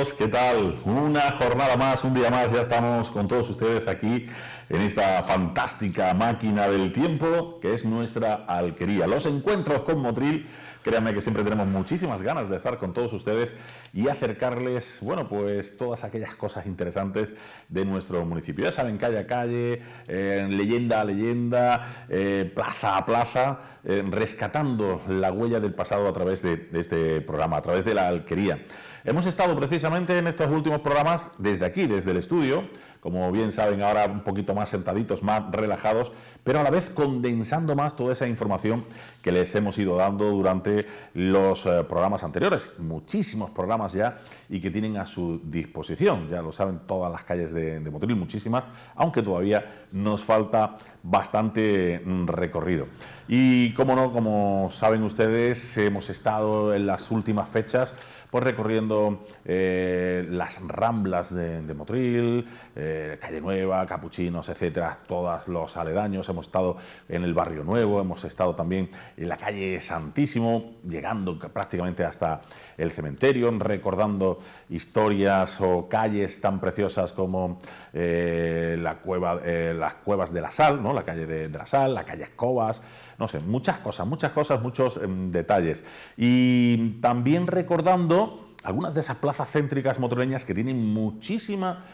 amigos, ¿qué tal? Una jornada más, un día más, ya estamos con todos ustedes aquí en esta fantástica máquina del tiempo que es nuestra alquería. Los encuentros con Motril, créanme que siempre tenemos muchísimas ganas de estar con todos ustedes y acercarles, bueno, pues todas aquellas cosas interesantes de nuestro municipio. Ya saben, calle a calle, leyenda a leyenda, plaza a plaza, rescatando la huella del pasado a través de este programa, a través de la alquería. Hemos estado precisamente en estos últimos programas desde aquí, desde el estudio, como bien saben ahora un poquito más sentaditos, más relajados, pero a la vez condensando más toda esa información que les hemos ido dando durante los programas anteriores, muchísimos programas ya y que tienen a su disposición, ya lo saben todas las calles de Motril, muchísimas, aunque todavía nos falta bastante recorrido. Y como no, como saben ustedes, hemos estado en las últimas fechas pues recorriendo las ramblas de Motril, Calle Nueva, Capuchinos, etcétera, todos los aledaños. Hemos estado en el Barrio Nuevo, hemos estado también en la calle Santísimo, llegando prácticamente hasta el cementerio, recordando historias o calles tan preciosas como las cuevas de la Sal, ¿no? La calle de la Sal, la calle Escobas, no sé, muchas cosas, muchos detalles. Y también recordando algunas de esas plazas céntricas motrileñas que tienen muchísima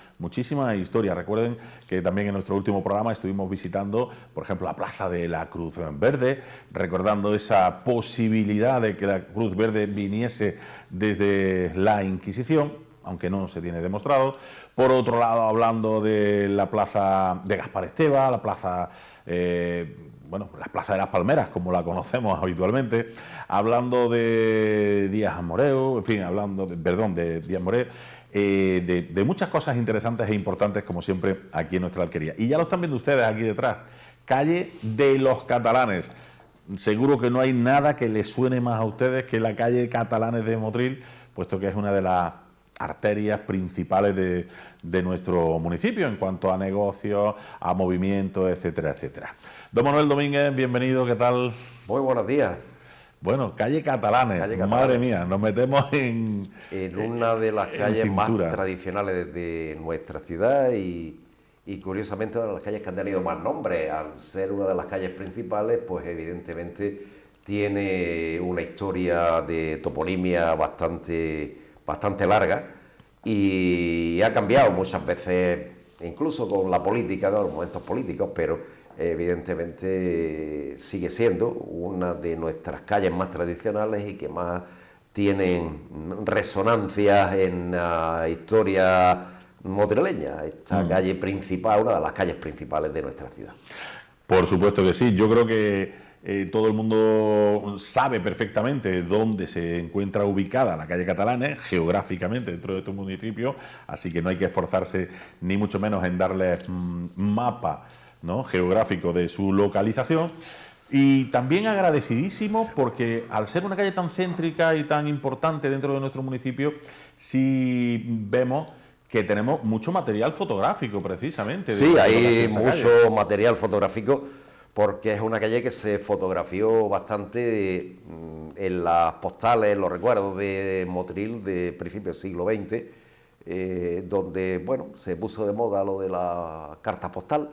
historia. Recuerden que también en nuestro último programa estuvimos visitando, por ejemplo, la Plaza de la Cruz Verde, recordando esa posibilidad de que la Cruz Verde viniese desde la Inquisición, aunque no se tiene demostrado. Por otro lado, hablando de la Plaza de Gaspar Esteva, la Plaza... la Plaza de las Palmeras, como la conocemos habitualmente, hablando de Díaz Amoreu, en fin, de Díaz Moreu, de muchas cosas interesantes e importantes, como siempre, aquí en nuestra alquería. Y ya lo están viendo ustedes aquí detrás, calle de los Catalanes. Seguro que no hay nada que les suene más a ustedes que la calle Catalanes de Motril, puesto que es una de las arterias principales de nuestro municipio en cuanto a negocios, a movimientos, etcétera, etcétera. Don Manuel Domínguez, bienvenido, ¿qué tal? Muy buenos días. Bueno, calle Catalanes, madre mía, nos metemos en una de las calles más tradicionales de nuestra ciudad y curiosamente una de las calles que han tenido más nombre. Al ser una de las calles principales, pues evidentemente tiene una historia de toponimia bastante larga y ha cambiado muchas veces, incluso con la política, con los momentos políticos, pero evidentemente sigue siendo una de nuestras calles más tradicionales y que más tienen resonancias en la historia motrileña. Esta calle principal, una de las calles principales de nuestra ciudad. Por supuesto que sí, yo creo que todo el mundo sabe perfectamente dónde se encuentra ubicada la calle Catalanes, geográficamente dentro de tu municipio, así que no hay que esforzarse ni mucho menos en darle mapa, ¿no?, geográfico de su localización. Y también agradecidísimo porque al ser una calle tan céntrica y tan importante dentro de nuestro municipio, sí vemos que tenemos mucho material fotográfico precisamente. Sí, hay mucho material fotográfico porque es una calle que se fotografió bastante en las postales, en los recuerdos de Motril de principios del siglo XX, donde se puso de moda lo de la carta postal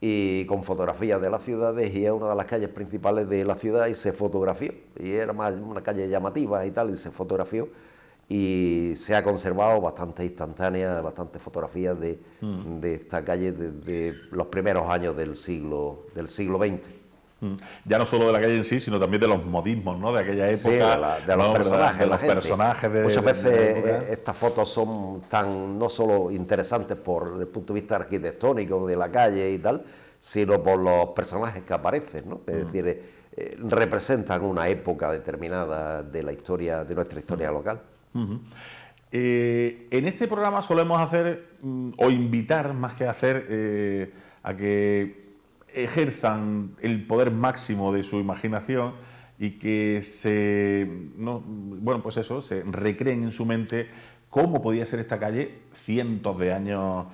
y con fotografías de las ciudades, y es una de las calles principales de la ciudad y se fotografió, y era más una calle llamativa y tal, y se fotografió y se ha conservado bastante instantánea, bastantes fotografías de esta calle desde los primeros años del siglo XX. Ya no solo de la calle en sí, sino también de los modismos, ¿no?, de aquella época. Sí, de los personajes, de los personajes. Muchas veces estas fotos son no solo interesantes por el punto de vista arquitectónico de la calle y tal, sino por los personajes que aparecen, ¿no? Es decir, representan una época determinada de la historia, de nuestra historia local. En este programa solemos hacer, o invitar más que hacer, a que ejerzan el poder máximo de su imaginación y que se recreen en su mente cómo podía ser esta calle cientos de años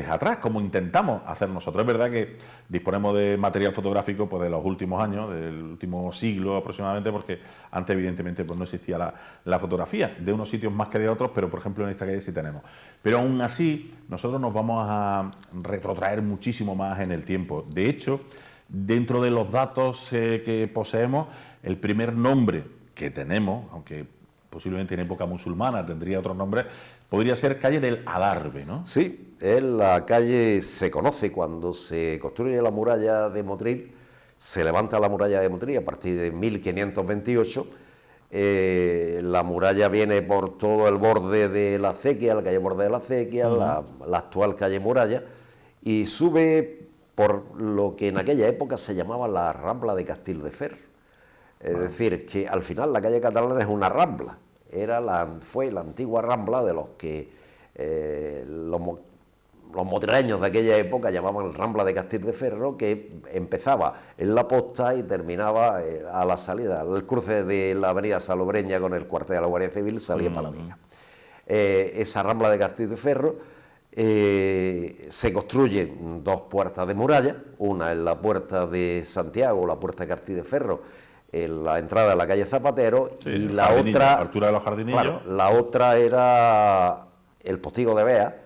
atrás, como intentamos hacer nosotros. Es verdad que disponemos de material fotográfico pues, de los últimos años, del último siglo aproximadamente, porque antes evidentemente pues, no existía la fotografía, de unos sitios más que de otros, pero por ejemplo en esta calle sí tenemos. Pero aún así, nosotros nos vamos a retrotraer muchísimo más en el tiempo. De hecho, dentro de los datos que poseemos, el primer nombre que tenemos, aunque posiblemente en época musulmana tendría otro nombre, podría ser calle del Adarve, ¿no? Sí, es la calle, se conoce cuando se construye la muralla de Motril, se levanta la muralla de Motril a partir de 1528, la muralla viene por todo el borde de la acequia, la calle Borde de la Acequia, la actual calle Muralla, y sube por lo que en aquella época se llamaba la Rambla de Castelldefels. Es decir, que al final la calle catalana es una rambla, fue la antigua rambla de los que los motrileños de aquella época llamaban Rambla de Castelldefels, que empezaba en la Posta y terminaba a la salida, al cruce de la avenida Salobreña con el cuartel de la Guardia Civil, salía para la vía. Esa Rambla de Castelldefels se construyen dos puertas de muralla, una en la puerta de Santiago, la puerta de Castelldefels, en la entrada de la calle Zapatero, sí, y la otra, altura de los Jardinillos. Claro, la otra era el Postigo de Bea,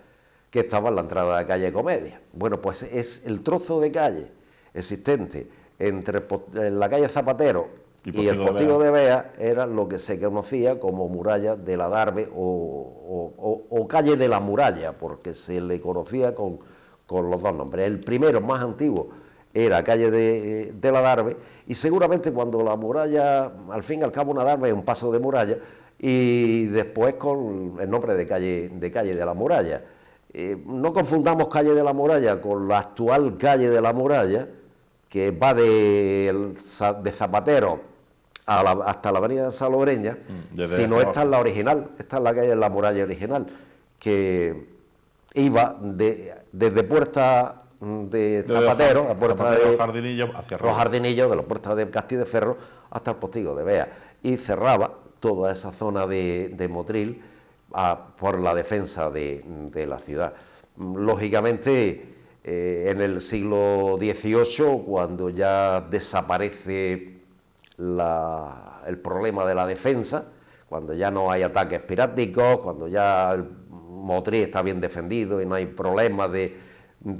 que estaba en la entrada de la calle Comedia. Bueno, pues es el trozo de calle existente entre la calle Zapatero y el Postigo de Bea, era lo que se conocía como muralla del Adarve o calle de la muralla, porque se le conocía con los dos nombres. El primero, más antiguo, era calle del Adarve, y seguramente cuando la muralla, al fin y al cabo, un Adarve es un paso de muralla, y después con el nombre de calle de la muralla. No confundamos calle de la muralla con la actual calle de la muralla, que va de Zapatero hasta la avenida Salobreña, sino esta es la original, esta es la calle de la muralla original, que iba desde Puerta de Zapatero, a Puerta de los Jardinillos, hacia los Jardinillos, de la Puerta de Castelldefels hasta el Postigo de Bea, y cerraba toda esa zona de Motril por la defensa de la ciudad. Lógicamente, en el siglo XVIII, cuando ya desaparece el problema de la defensa, cuando ya no hay ataques piráticos, cuando ya el Motril está bien defendido y no hay problema de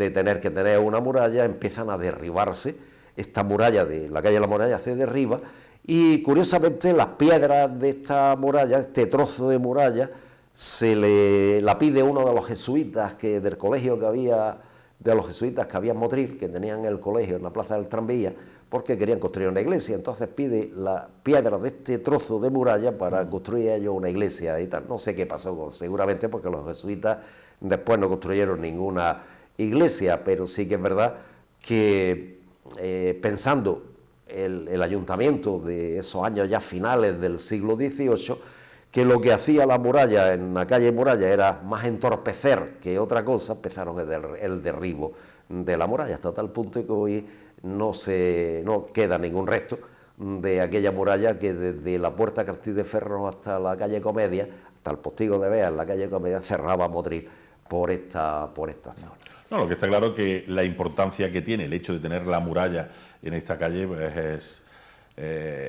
tener que tener una muralla, empiezan a derribarse. Esta muralla de la calle de la Muralla se derriba, y curiosamente las piedras de esta muralla, este trozo de muralla, la pide uno de los jesuitas del colegio que había, de los jesuitas que había en Motril, que tenían el colegio en la plaza del Tranvía, porque querían construir una iglesia. Entonces pide la piedra de este trozo de muralla para construir ellos una iglesia y tal. No sé qué pasó, seguramente porque los jesuitas después no construyeron ninguna iglesia, pero sí que es verdad que pensando el ayuntamiento de esos años ya finales del siglo XVIII, que lo que hacía la muralla en la calle Muralla era más entorpecer que otra cosa, empezaron el derribo de la muralla, hasta tal punto que hoy no queda ningún resto de aquella muralla que desde la Puerta Castelldefels hasta la calle Comedia, hasta el Postigo de Bea en la calle Comedia, cerraba Motril por esta zona. No, lo que está claro es que la importancia que tiene el hecho de tener la muralla en esta calle pues, es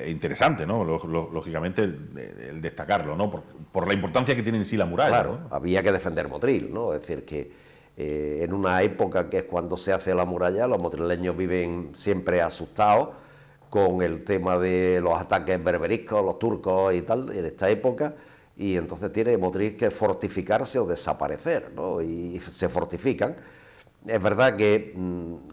interesante, ¿no? Lógicamente, el destacarlo, ¿no? Por la importancia que tiene en sí la muralla. Claro, ¿no? Había que defender Motril, ¿no? Es decir, que en una época que es cuando se hace la muralla, los motrileños viven siempre asustados con el tema de los ataques berberiscos, los turcos y tal, en esta época, y entonces tiene Motril que fortificarse o desaparecer, ¿no? Y se fortifican. Es verdad que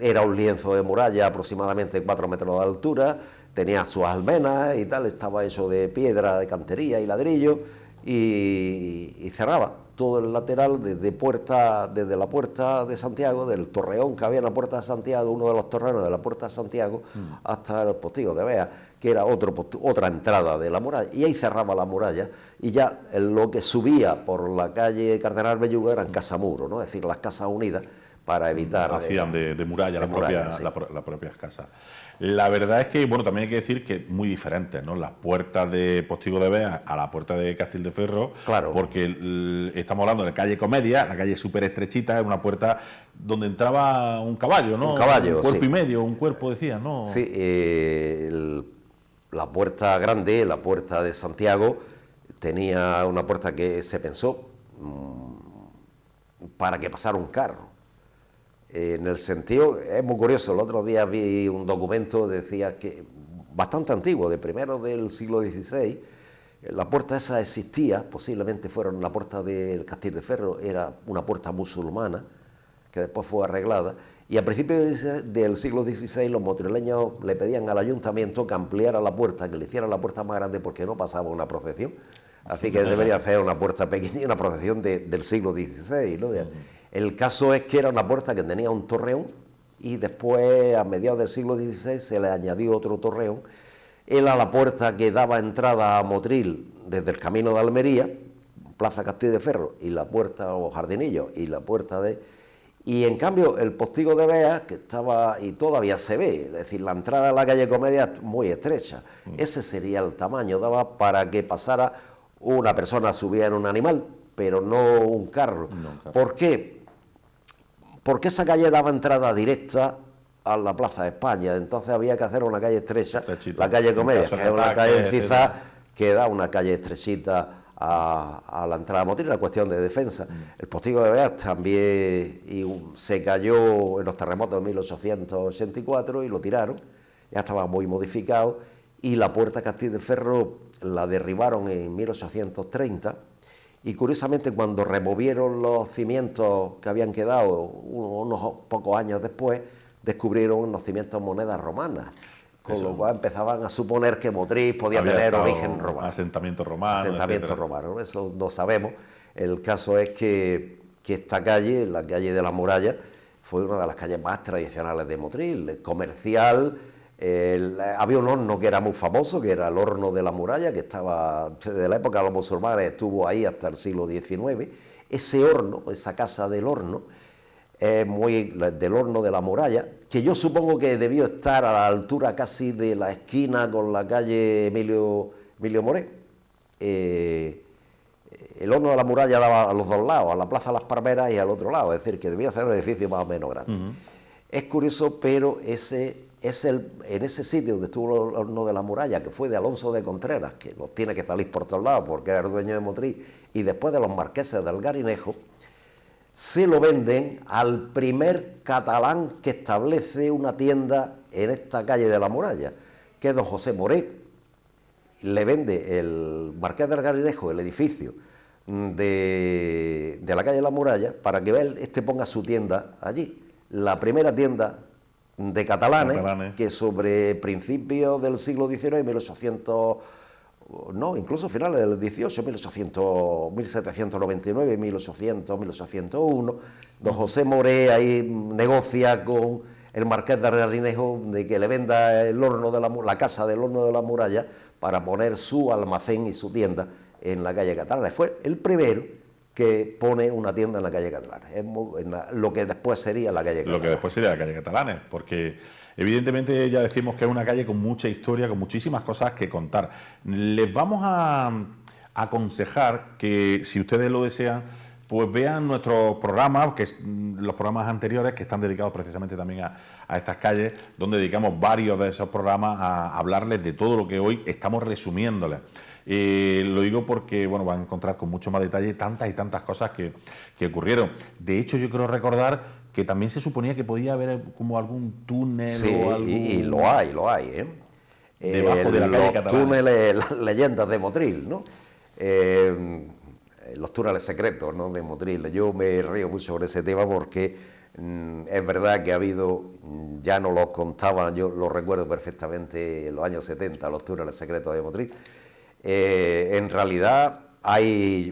era un lienzo de muralla aproximadamente 4 metros de altura, tenía sus almenas y tal, estaba hecho de piedra, de cantería y ladrillo, y cerraba todo el lateral desde la Puerta de Santiago, del torreón que había en la Puerta de Santiago, uno de los torreones de la Puerta de Santiago, hasta el Postigo de Bea, que era otra entrada de la muralla, y ahí cerraba la muralla, y ya lo que subía por la calle Cardenal Belluga eran casamuro, ¿no? Es decir, las casas unidas, para evitar... Hacían de muralla, sí. las propias casas. La verdad es que, bueno, también hay que decir que muy diferentes, ¿no? Las puertas de Postigo de Bea a la puerta de Castildeferro, claro, porque estamos hablando de calle Comedia, la calle súper estrechita, es una puerta donde entraba un caballo, ¿no? Un caballo, un cuerpo sí. y medio, un cuerpo, decía, ¿no? Sí, la puerta grande, la puerta de Santiago, tenía una puerta que se pensó para que pasara un carro. En el sentido, es muy curioso, el otro día vi un documento, decía que, bastante antiguo, de primero del siglo XVI, la puerta esa existía, posiblemente fueron la puerta del Castildeferro, era una puerta musulmana, que después fue arreglada, y a principios del siglo XVI los motrileños le pedían al ayuntamiento que ampliara la puerta, que le hiciera la puerta más grande porque no pasaba una procesión, así que debería hacer una puerta pequeña y una procesión del siglo XVI, ¿no? El caso es que era una puerta que tenía un torreón y después, a mediados del siglo XVI, se le añadió otro torreón. Era la puerta que daba entrada a Motril desde el camino de Almería, Plaza Castildeferro, y la puerta o Jardinillo, y la puerta de... Y en cambio, el Postigo de Bea, que estaba, y todavía se ve, es decir, la entrada a la calle Comedia es muy estrecha. Ese sería el tamaño, daba para que pasara una persona, subiera un animal, pero no un carro. ¿Por qué? Porque esa calle daba entrada directa a la Plaza de España, entonces había que hacer una calle estrecha, la calle Comedia, que es una calle encizada, que da una calle estrechita a la entrada de Motril, la cuestión de defensa. El Postigo de Beas también se cayó en los terremotos de 1884 y lo tiraron, ya estaba muy modificado, y la puerta Castildeferro la derribaron en 1830, y curiosamente cuando removieron los cimientos que habían quedado unos pocos años después, descubrieron unos cimientos monedas romanas, con lo cual empezaban a suponer que Motril podía tener origen romano. Asentamiento romano. Asentamiento romano, eso no sabemos. El caso es que esta calle, la calle de la Muralla, fue una de las calles más tradicionales de Motril, comercial. Había un horno que era muy famoso, que era el horno de la Muralla, que estaba desde la época de los musulmanes, estuvo ahí hasta el siglo XIX. Ese horno, esa casa del horno, del horno de la Muralla, que yo supongo que debió estar a la altura casi de la esquina con la calle Emilio Moré. El horno de la Muralla daba a los dos lados, a la Plaza Las Parmeras y al otro lado, es decir, que debía ser un edificio más o menos grande. Es curioso, pero en ese sitio donde estuvo el horno de la Muralla, que fue de Alonso de Contreras, que nos tiene que salir por todos lados porque era el dueño de Motril, y después de los marqueses del Garinejo, se lo venden al primer catalán que establece una tienda en esta calle de la Muralla, que es don José Moré. Le vende el marqués del Garinejo el edificio de la calle de la Muralla para que él ponga su tienda allí. La primera tienda de catalanes, que sobre principios del siglo XIX, 1800, no, incluso finales del 18, 1799, 1800, 1801, don José Moré ahí negocia con el marqués de Garinejo de que le venda el horno de la casa del horno de la Muralla para poner su almacén y su tienda en la calle Catalana. Fue el primero que pone una tienda en la calle Catalana, lo que después sería la calle Catalana. Lo que después sería la calle Catalana, porque evidentemente ya decimos que es una calle con mucha historia, con muchísimas cosas que contar. Les vamos a aconsejar que, si ustedes lo desean, pues vean nuestros programas, los programas anteriores que están dedicados precisamente también a estas calles, donde dedicamos varios de esos programas a hablarles de todo lo que hoy estamos resumiéndoles. Lo digo porque bueno, van a encontrar con mucho más detalle tantas y tantas cosas que ocurrieron. De hecho, yo creo recordar que también se suponía que podía haber como algún túnel o algo... y lo hay, debajo de la calle Catalana. Los túneles, las leyendas de Motril, ¿no? Los túneles secretos, ¿no?, de Motril. Yo me río mucho con ese tema porque es verdad que ha habido, ya no lo contaban, yo lo recuerdo perfectamente en los años 70, los túneles secretos de Motril. En realidad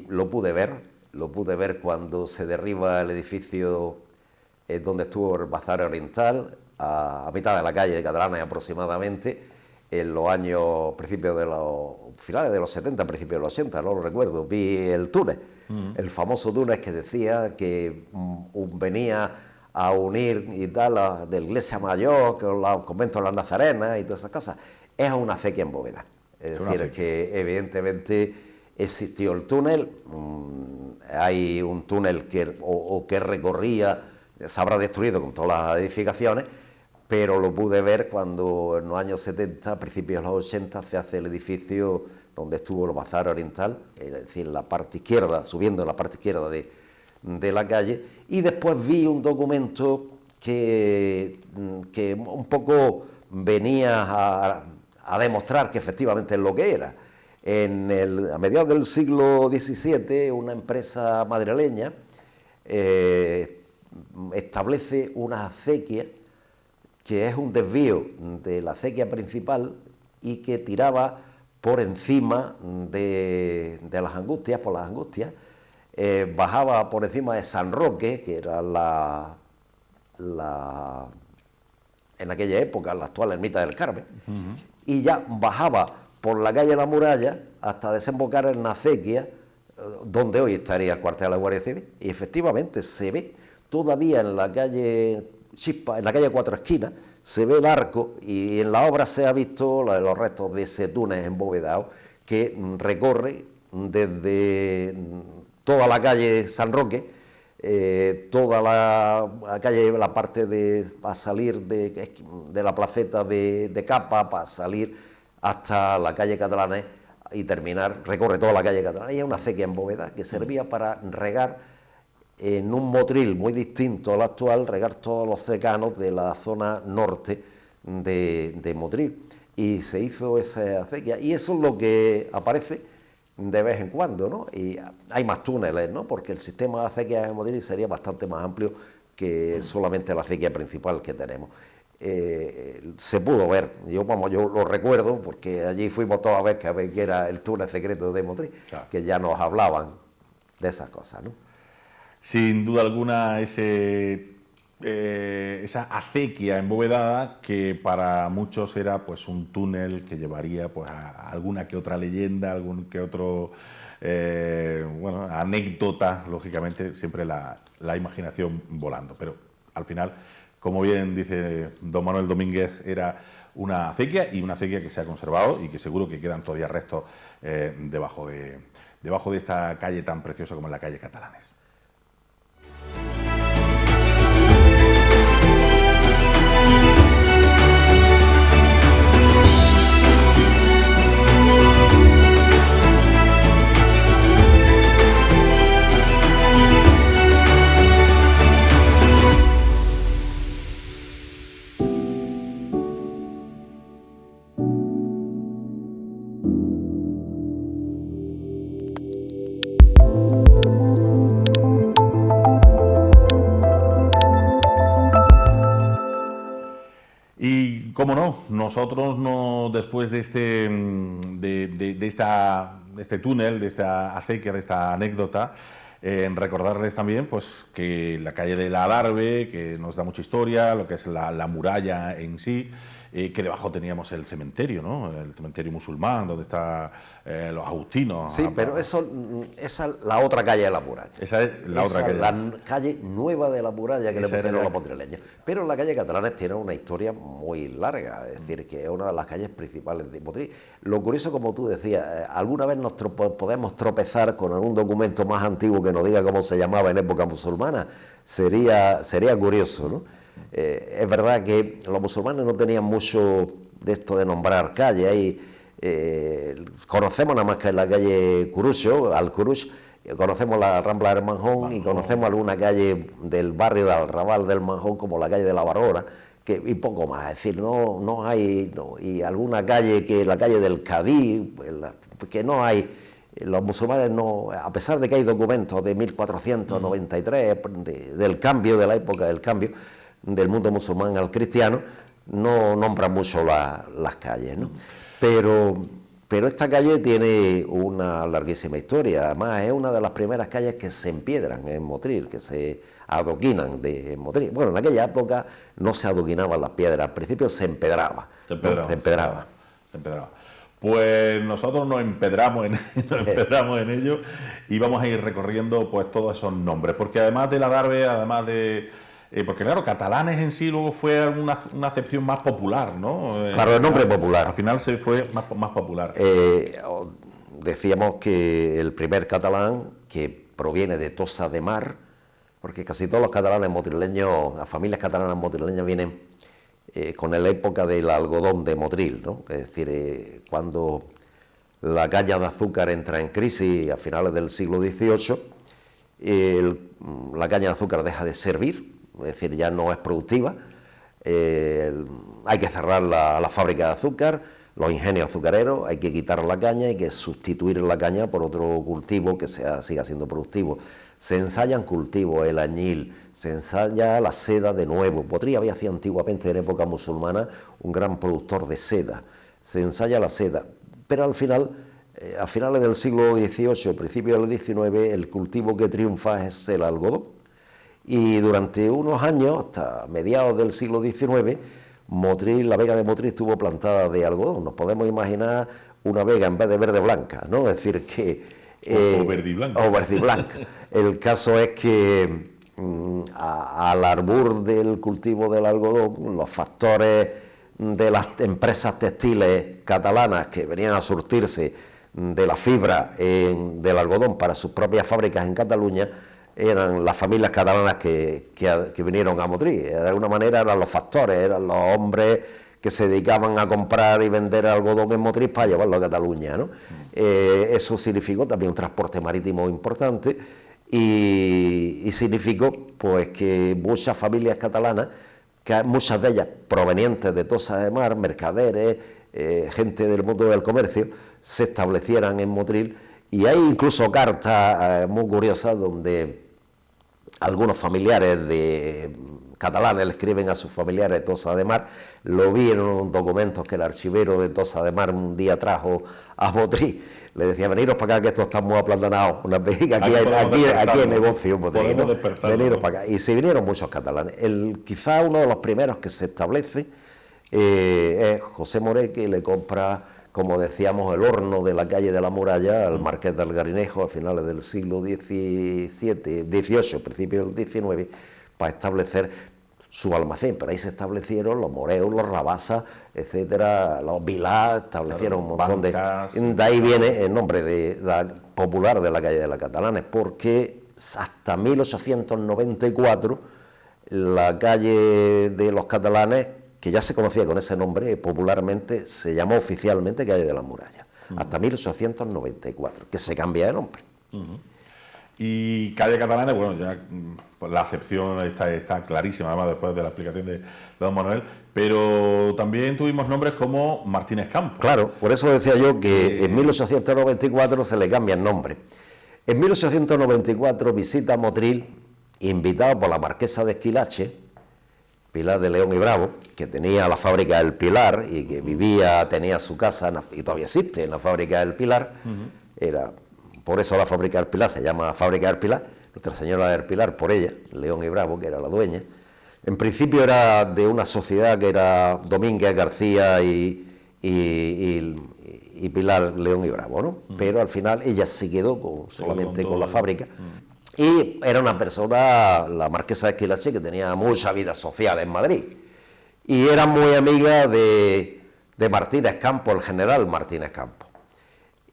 lo pude ver cuando se derriba el edificio donde estuvo el Bazar Oriental, a mitad de la calle de Catalana aproximadamente, en los años, finales de los 70, principios de los 80, no lo recuerdo. Vi el túnel, el famoso túnel que decía que venía a unir y tal, de la iglesia mayor, con los conventos de las Nazarenas y todas esas cosas. Es una acequia en bóveda. Es decir, que evidentemente existió el túnel, hay un túnel que recorría, se habrá destruido con todas las edificaciones, pero lo pude ver cuando en los años 70, a principios de los 80, se hace el edificio donde estuvo el Bazar Oriental, es decir, la parte izquierda, subiendo la parte izquierda de la calle, y después vi un documento que un poco venía a demostrar que efectivamente es lo que era. A mediados del siglo XVII, una empresa madrileña establece una acequia que es un desvío de la acequia principal y que tiraba por encima de las Angustias, por las Angustias, bajaba por encima de San Roque, que era en aquella época la actual ermita del Carmen, y ya bajaba por la calle La Muralla hasta desembocar en la acequia, donde hoy estaría el cuartel de la Guardia Civil, y efectivamente se ve todavía en la calle Chispa, en la calle Cuatro Esquinas, se ve el arco, y en la obra se ha visto los restos de ese túnel embovedado que recorre desde toda la calle San Roque, toda la calle, la parte para salir de la placeta de Capa, para salir hasta la calle Catalanes y terminar, recorre toda la calle Catalanes, y es una acequia en bóveda que servía para regar en un motril muy distinto al actual, regar todos los secanos de la zona norte de Motril, y se hizo esa acequia, y eso es lo que aparece de vez en cuando, ¿no? Y hay más túneles, ¿no? Porque el sistema de acequias de Motril sería bastante más amplio que solamente la acequia principal que tenemos. Se pudo ver, yo lo recuerdo, porque allí fuimos todos a ver que era el túnel secreto de Motril, claro, que ya nos hablaban de esas cosas, ¿no? Sin duda alguna, esa acequia embovedada que para muchos era pues un túnel que llevaría pues a alguna que otra leyenda, algún que otro anécdota, lógicamente siempre la imaginación volando, pero al final, como bien dice don Manuel Domínguez, era una acequia, y una acequia que se ha conservado y que seguro que quedan todavía restos debajo de esta calle tan preciosa como es la calle Catalanes. Y cómo no, nosotros no, después de este túnel, de esta acequia, de esta anécdota, recordarles también pues que la calle de la Adarve, que nos da mucha historia, lo que es la muralla en sí, que debajo teníamos el cementerio, ¿no? El cementerio musulmán, donde están los agustinos. Sí, pero esa es la otra calle de la muralla. Esa es la otra calle. La calle nueva de la muralla que le pusieron los motrileños. Pero la calle Catalanes tiene una historia muy larga, es decir, que es una de las calles principales de Motril. Lo curioso, como tú decías, alguna vez podemos tropezar con algún documento más antiguo que nos diga cómo se llamaba en época musulmana. Sería curioso, ¿no? Es verdad que los musulmanes no tenían mucho de esto de nombrar calles. Ahí conocemos nada más que la calle Curucho, Al-Curuch, conocemos la Rambla del Manjón y conocemos alguna calle del barrio de Alrabal del Manjón como la calle de la Barora, y poco más. Es decir, no hay, y alguna calle la calle del Cadí, que no hay. Los musulmanes no, a pesar de que hay documentos de 1493 del cambio, de la época del cambio del mundo musulmán al cristiano, no nombran mucho las calles, ¿no? Pero esta calle tiene una larguísima historia. Además, es una de las primeras calles que se empiedran en Motril, que se adoquinan de Motril. Bueno, en aquella época no se adoquinaban las piedras, al principio se empedraba. Se empedraba. Pues nosotros nos empedramos en ello y vamos a ir recorriendo pues todos esos nombres, porque además de la Adarve, además de porque claro, catalanes en sí luego fue una acepción más popular, ¿no? Claro, el nombre popular. Al final se fue más popular. Decíamos que el primer catalán, que proviene de Tossa de Mar, porque casi todos los catalanes motrileños, las familias catalanas motrileñas vienen con la época del algodón de Motril, ¿no? Es decir, cuando la caña de azúcar entra en crisis a finales del siglo XVIII, la caña de azúcar deja de servir, es decir, ya no es productiva, hay que cerrar la fábrica de azúcar, los ingenios azucareros, hay que quitar la caña, hay que sustituir la caña por otro cultivo que siga siendo productivo. Se ensayan cultivos, el añil, se ensaya la seda de nuevo. Motril había sido antiguamente, en época musulmana, un gran productor de seda. Se ensaya la seda, pero al final, a finales del siglo XVIII, principios del XIX, el cultivo que triunfa es el algodón. Y durante unos años, hasta mediados del siglo XIX, Motril, la vega de Motril estuvo plantada de algodón. Nos podemos imaginar una vega en vez de verde blanca, ¿no? Es decir, que... o verde y blanca. O verde y blanca. El caso es que al arbur del cultivo del algodón, los factores de las empresas textiles catalanas que venían a surtirse de la fibra del algodón para sus propias fábricas en Cataluña, eran las familias catalanas que vinieron a Motril. De alguna manera eran los factores, eran los hombres que se dedicaban a comprar y vender algodón en Motril para llevarlo a Cataluña, ¿no? Eso significó también un transporte marítimo importante y significó pues que muchas familias catalanas, que muchas de ellas provenientes de Tossa de Mar, mercaderes, gente del mundo del comercio, se establecieran en Motril. Y hay incluso cartas muy curiosas donde algunos familiares de catalanes le escriben a sus familiares de Tossa de Mar. Lo vi en unos documentos que el archivero de Tossa de Mar un día trajo a Motril. Le decía, veniros para acá que esto está muy aplantanado. Aquí hay negocio, Motril, ¿no? Veniros para acá. Y se vinieron muchos catalanes. Quizá uno de los primeros que se establece es José Moré, que le compra, como decíamos, el horno de la calle de la Muralla al marqués del Garinejo a finales del siglo XVIII, principios del XIX, para establecer su almacén. Pero ahí se establecieron los Moreos, los Rabasa, etcétera, los Vilá, establecieron un montón de ahí viene el nombre popular de la calle de la Catalanes, porque hasta 1894 la calle de los catalanes, que ya se conocía con ese nombre, popularmente se llamó oficialmente Calle de la Muralla, hasta 1894, que se cambia de nombre. Y Calle Catalanes, bueno, ya pues la acepción está clarísima, además después de la explicación de don Manuel, pero también tuvimos nombres como Martínez Campos. Claro, por eso decía yo que en 1894 se le cambia el nombre. En 1894 visita Motril, invitado por la marquesa de Esquilache, Pilar de León y Bravo, que tenía la fábrica del Pilar y que tenía su casa, y todavía existe, en la fábrica del Pilar. Por eso la fábrica del Pilar se llama Fábrica del Pilar, Nuestra Señora del Pilar, por ella, León y Bravo, que era la dueña. En principio era de una sociedad que era Domínguez, García y Pilar, León y Bravo, ¿no? Pero al final ella se quedó solamente con la fábrica. Y era una persona, la marquesa de Esquilache, que tenía mucha vida social en Madrid. Y era muy amiga de Martínez Campos, el general Martínez Campos.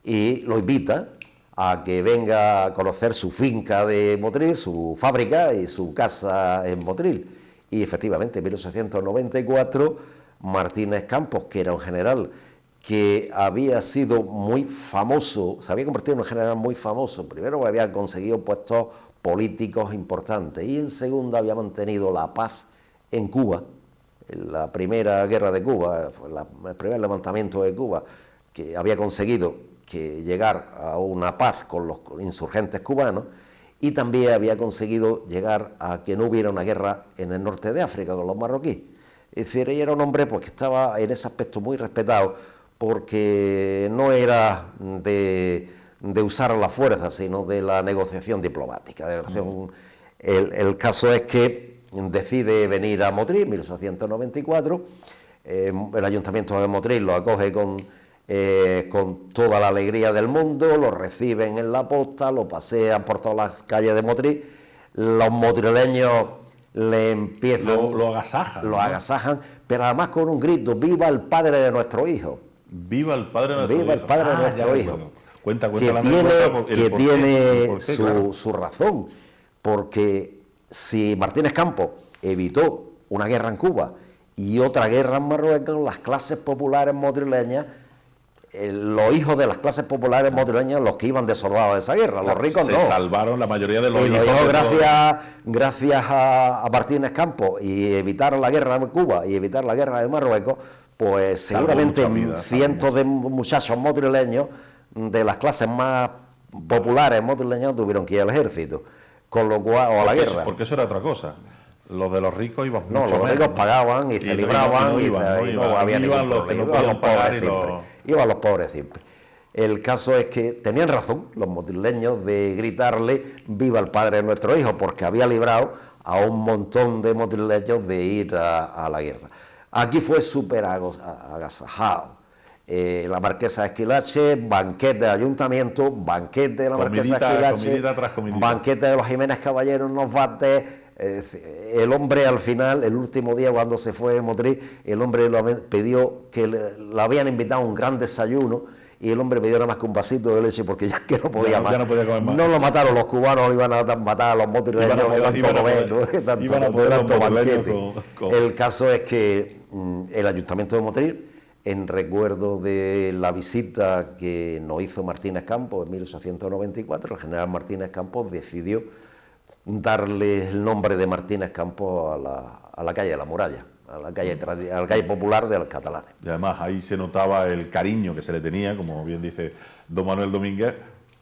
Y lo invita a que venga a conocer su finca de Motril, su fábrica y su casa en Motril. Y efectivamente, en 1894, Martínez Campos, que era un general que había sido muy famoso, se había convertido en un general muy famoso, primero había conseguido puestos políticos importantes y en segundo había mantenido la paz en Cuba, en la primera guerra de Cuba, el primer levantamiento de Cuba, que había conseguido llegar a una paz con los insurgentes cubanos, y también había conseguido llegar a que no hubiera una guerra en el norte de África con los marroquíes. Es decir, ella era un hombre pues, que estaba en ese aspecto muy respetado, porque no era de usar la fuerza, sino de la negociación diplomática. El caso es que decide venir a Motril en 1894, el ayuntamiento de Motril lo acoge con toda la alegría del mundo, lo reciben en la posta, lo pasean por todas las calles de Motril. Los motrileños le empiezan... Lo agasajan. Lo agasajan, pero además con un grito: ¡viva el padre de nuestro hijo! ¡Viva el padre de nuestro hijo! ¡Viva el padre de nuestro hijo! Cuenta que tiene su razón, porque si Martínez Campos evitó una guerra en Cuba y otra guerra en Marruecos, las clases populares madrileñas, los hijos de las clases populares madrileñas, los que iban de soldados de esa guerra, los ricos no. Se salvaron la mayoría de los hijos. Gracias a Martínez Campos y evitar la guerra en Cuba y evitar la guerra de Marruecos, pues seguramente cientos de muchachos madrileños de las clases más populares madrileñas tuvieron que ir al ejército, con lo cual, o a la guerra. Porque eso era otra cosa. Los de los ricos iban mucho menos. No, los ricos pagaban y se libraban y no había ningún problema. Iban los pobres siempre. El caso es que tenían razón los madrileños de gritarle ¡viva el padre de nuestro hijo!, porque había librado a un montón de madrileños de ir a la guerra. Aquí fue súper agasajado. La marquesa de Esquilache, banquete de ayuntamiento, banquete de la marquesa de Esquilache, banquete de los Jiménez Caballero en los bates. El hombre al final, el último día cuando se fue de Motril, el hombre pidió que le habían invitado a un gran desayuno y el hombre pidió nada más que un vasito de leche porque ya que no podía más. No lo mataron los cubanos, lo iban a matar a los motrileños de tanto banquete. El caso es que el ayuntamiento de Motril, en recuerdo de la visita que nos hizo Martínez Campos en 1894, el general Martínez Campos decidió darle el nombre de Martínez Campos a la calle de la Muralla, a la calle popular de los catalanes. Y además ahí se notaba el cariño que se le tenía, como bien dice don Manuel Domínguez,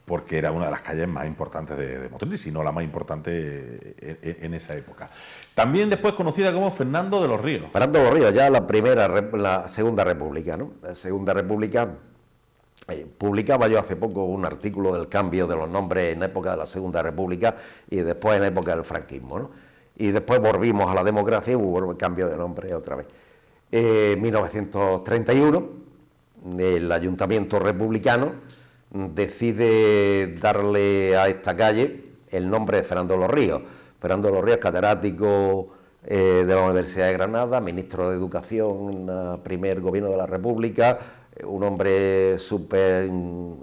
porque era una de las calles más importantes de Motril, si no la más importante en esa época. También después conocida como Fernando de los Ríos. Fernando de los Ríos, ya la Segunda República, ¿no? La Segunda República, publicaba yo hace poco un artículo del cambio de los nombres en época de la Segunda República y después en época del franquismo, ¿no? Y después volvimos a la democracia y hubo el cambio de nombre otra vez. 1931, el Ayuntamiento Republicano decide darle a esta calle el nombre de Fernando de los Ríos. Fernando de los Ríos, catedrático de la Universidad de Granada, ministro de Educación en el primer gobierno de la República, un hombre súper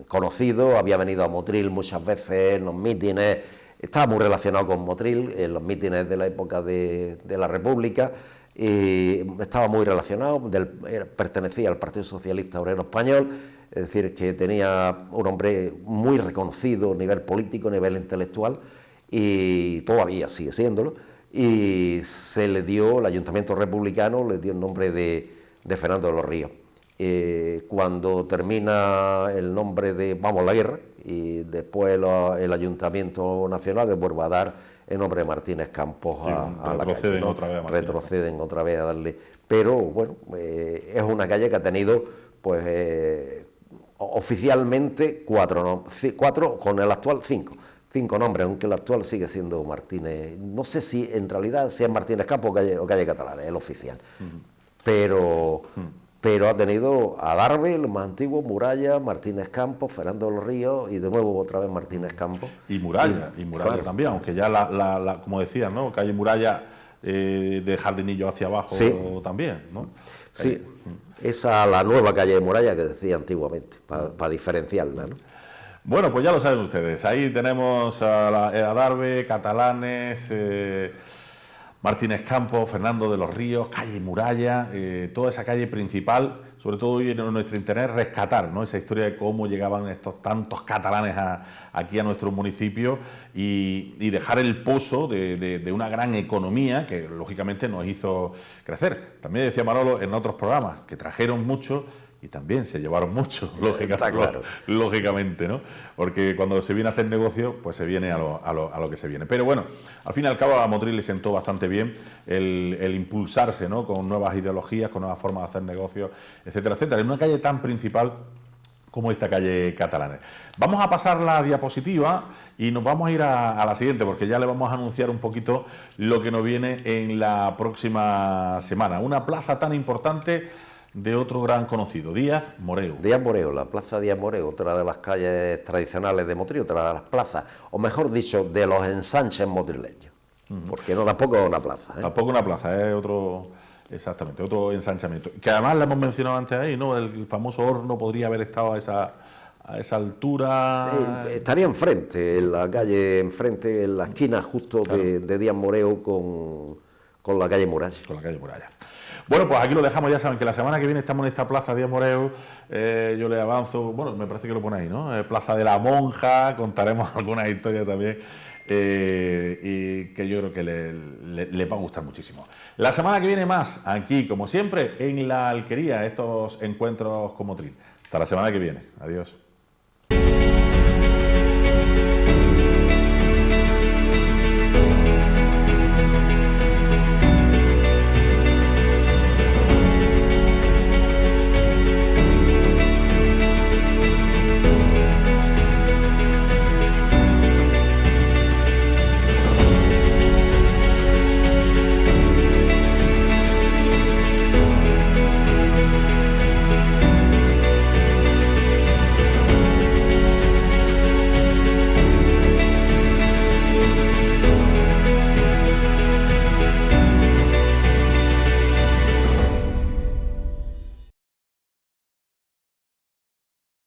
conocido, había venido a Motril muchas veces en los mítines, estaba muy relacionado con Motril en los mítines de la época de la República, y estaba muy relacionado, pertenecía al Partido Socialista Obrero Español, es decir, que tenía un hombre muy reconocido a nivel político, a nivel intelectual, y todavía sigue siéndolo, y se le dio, el Ayuntamiento Republicano le dio el nombre de Fernando de los Ríos. Cuando termina el nombre de, la guerra, y después el Ayuntamiento Nacional le vuelve a dar el nombre de Martínez Campos a la calle, ¿no? Retroceden otra vez a darle, pero bueno, es una calle que ha tenido, pues, oficialmente cuatro, con el actual cinco nombres, aunque el actual sigue siendo Martínez, no sé si en realidad si es Martínez Campos o calle Catalana, es el oficial, pero ha tenido a Darbe, el más antiguo, Muralla, Martínez Campos, Fernando de los Ríos y de nuevo otra vez Martínez Campos. Y Muralla claro. También, aunque ya como decías, ¿no? Calle Muralla de Jardinillo hacia abajo también, ¿no? Sí, esa la nueva calle de Muralla que decía antiguamente, para diferenciarla, ¿no? Bueno, pues ya lo saben ustedes, ahí tenemos a Darbe, catalanes, Martínez Campos, Fernando de los Ríos, calle Muralla, toda esa calle principal, sobre todo hoy en nuestro interés, rescatar, ¿no?, esa historia de cómo llegaban estos tantos catalanes aquí a nuestro municipio y dejar el pozo de una gran economía que lógicamente nos hizo crecer. También decía Manolo en otros programas que trajeron mucho y también se llevaron mucho, lógicamente, ¿no? Porque cuando se viene a hacer negocio, pues se viene a lo que se viene. Pero bueno, al fin y al cabo a Motril le sentó bastante bien el impulsarse, ¿no?, con nuevas ideologías, con nuevas formas de hacer negocios, etcétera, etcétera. En una calle tan principal como esta calle Catalanes. Vamos a pasar la diapositiva y nos vamos a ir a la siguiente, porque ya le vamos a anunciar un poquito lo que nos viene en la próxima semana. Una plaza tan importante de otro gran conocido, Díaz Moreu. Díaz Moreu, la plaza Díaz Moreu, otra de las calles tradicionales de Motril, otra de las plazas, o mejor dicho, de los ensanches motrileños. Porque no, tampoco es una plaza. Tampoco una plaza, es otro... Exactamente, otro ensanchamiento. Que además le hemos mencionado antes ahí, ¿no? El famoso horno podría haber estado a esa altura. Estaría enfrente, en la calle, enfrente, en la esquina justo claro. de Díaz Moreo con la calle Muralla. Con la calle Muralla. Bueno, pues aquí lo dejamos, ya saben que la semana que viene estamos en esta plaza Díaz Moreo, yo le avanzo, bueno, me parece que lo pone ahí, ¿no? Plaza de la Monja, contaremos algunas historias también. Y que yo creo que les va a gustar muchísimo. La semana que viene más, aquí como siempre, en la Alquería, estos encuentros con Motril. Hasta la semana que viene. Adiós.